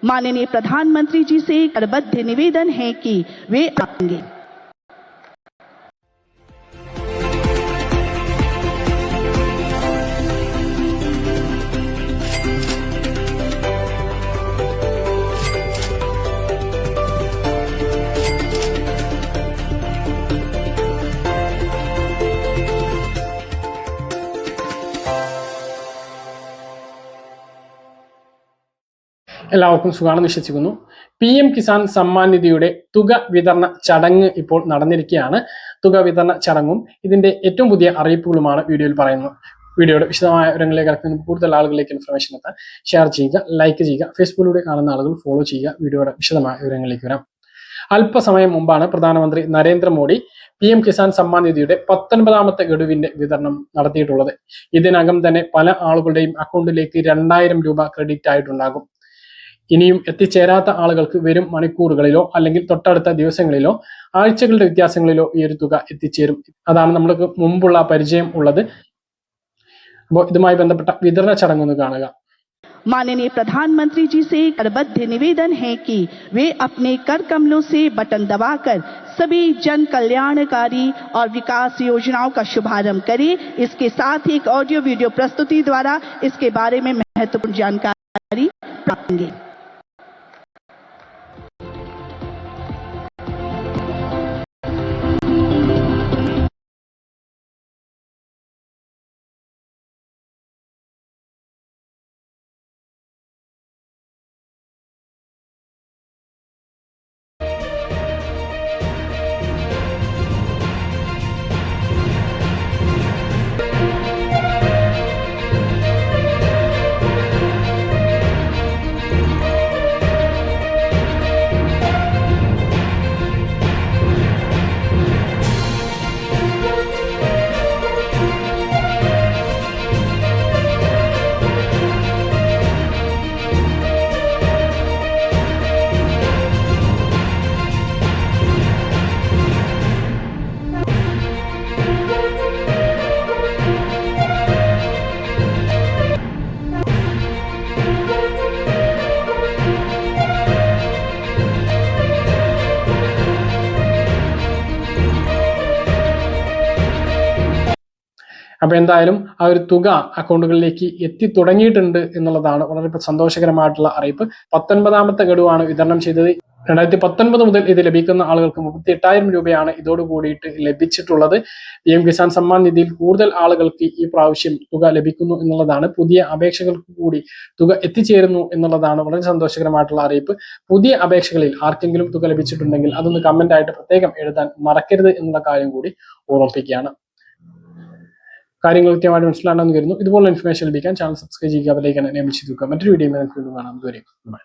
माननीय प्रधानमंत्री जी से करबद्ध निवेदन है कि वे आएंगे। എല്ലാവർക്കും സുഖാണെന്ന് വിശ്വസിക്കുന്നു. PM കിസാൻ സമ്മാൻ നിധിയുടെ തുക വിതരണ ചടങ്ങ് ഇപ്പോൾ നടന്നിരിക്കുകയാണ്. തുക വിതരണ ചടങ്ങും ഇതിന്റെ ഏറ്റവും പുതിയ അറിയിപ്പുകളുമാണ് വീഡിയോയിൽ പറയുന്നത്. വീഡിയോയുടെ വിശദമായ വിവരങ്ങളിലേക്ക് കിടക്കുന്ന കൂടുതൽ ആളുകളിലേക്ക് ഇൻഫർമേഷൻ എത്താൻ ഷെയർ ചെയ്യുക, ലൈക്ക് ചെയ്യുക, ഫേസ്ബുക്കിലൂടെ കാണുന്ന ആളുകൾ ഫോളോ ചെയ്യുക. വീഡിയോയുടെ വിശദമായ വിവരങ്ങളിലേക്ക് വരാം. അല്പസമയം മുമ്പാണ് പ്രധാനമന്ത്രി നരേന്ദ്രമോദി PM കിസാൻ സമ്മാൻ നിധിയുടെ 19ാമത്തെ ഗഡുവിന്റെ വിതരണം നടത്തിയിട്ടുള്ളത്. ഇതിനകം തന്നെ പല ആളുകളുടെയും അക്കൗണ്ടിലേക്ക് 2000 രൂപ ക്രെഡിറ്റ് ആയിട്ടുണ്ടാകും. ഇനിയും എത്തിച്ചേരാത്ത ആളുകൾക്ക് വരും മണിക്കൂറുകളിലോ അല്ലെങ്കിൽ തൊട്ടടുത്ത ദിവസങ്ങളിലോ ആഴ്ചകളുടെ വ്യത്യാസങ്ങളിലോ ഈ ഒരു തുക എത്തിച്ചേരും. അതാണ് നമ്മൾക്ക് മുമ്പുള്ള പരിചയം ഉള്ളത്. അപ്പോൾ ഇതുമായി ബന്ധപ്പെട്ട വിതരണ ചടങ്ങ് ഒന്ന് കാണുക. माननीय प्रधानमंत्री जी से करबद्ध निवेदन है कि वे अपने कर कमलों से बटन दबाकर सभी जन कल्याणकारी और विकास योजनाओं का शुभारंभ करें। इसके साथ ही एक ऑडियो वीडियो प्रस्तुति द्वारा इसके बारे में महत्वपूर्ण जानकारी देंगे। അപ്പൊ എന്തായാലും ആ ഒരു തുക അക്കൗണ്ടുകളിലേക്ക് എത്തി തുടങ്ങിയിട്ടുണ്ട് എന്നുള്ളതാണ് വളരെ സന്തോഷകരമായിട്ടുള്ള അറിയിപ്പ്. 19ാമത്തെ ഗഡുവാണ് വിതരണം ചെയ്തത്. 2019 മുതൽ ഇത് ലഭിക്കുന്ന ആളുകൾക്ക് 38,000 രൂപയാണ് ഇതോട് കൂടിയിട്ട് ലഭിച്ചിട്ടുള്ളത്. PM കിസാൻ സമ്മാൻ നിധിയിൽ കൂടുതൽ ആളുകൾക്ക് ഈ പ്രാവശ്യം തുക ലഭിക്കുന്നു എന്നുള്ളതാണ്. പുതിയ അപേക്ഷകൾക്ക് കൂടി തുക എത്തിച്ചേരുന്നു എന്നുള്ളതാണ് വളരെ സന്തോഷകരമായിട്ടുള്ള അറിയിപ്പ്. പുതിയ അപേക്ഷകളിൽ ആർക്കെങ്കിലും തുക ലഭിച്ചിട്ടുണ്ടെങ്കിൽ അതൊന്ന് കമന്റ് ആയിട്ട് പ്രത്യേകം എഴുതാൻ മറക്കരുത് എന്നുള്ള കാര്യം കൂടി ഓർമ്മിപ്പിക്കുകയാണ്. കാര്യങ്ങൾ കൃത്യമായിട്ട് മനസ്സിലാണെന്ന് കരുതുന്നു. ഇതുപോലുള്ള ഇൻഫർമേഷൻ ലഭിക്കാൻ ചാനൽ സബ്സ്ക്രൈബ് ചെയ്യുക, ബെൽ ഐക്കൺ എനേബിൾ ചെയ്ത് വെക്കുക. മറ്റൊരു വീഡിയോ കാണാം. ഇതുവരെ ബൈ.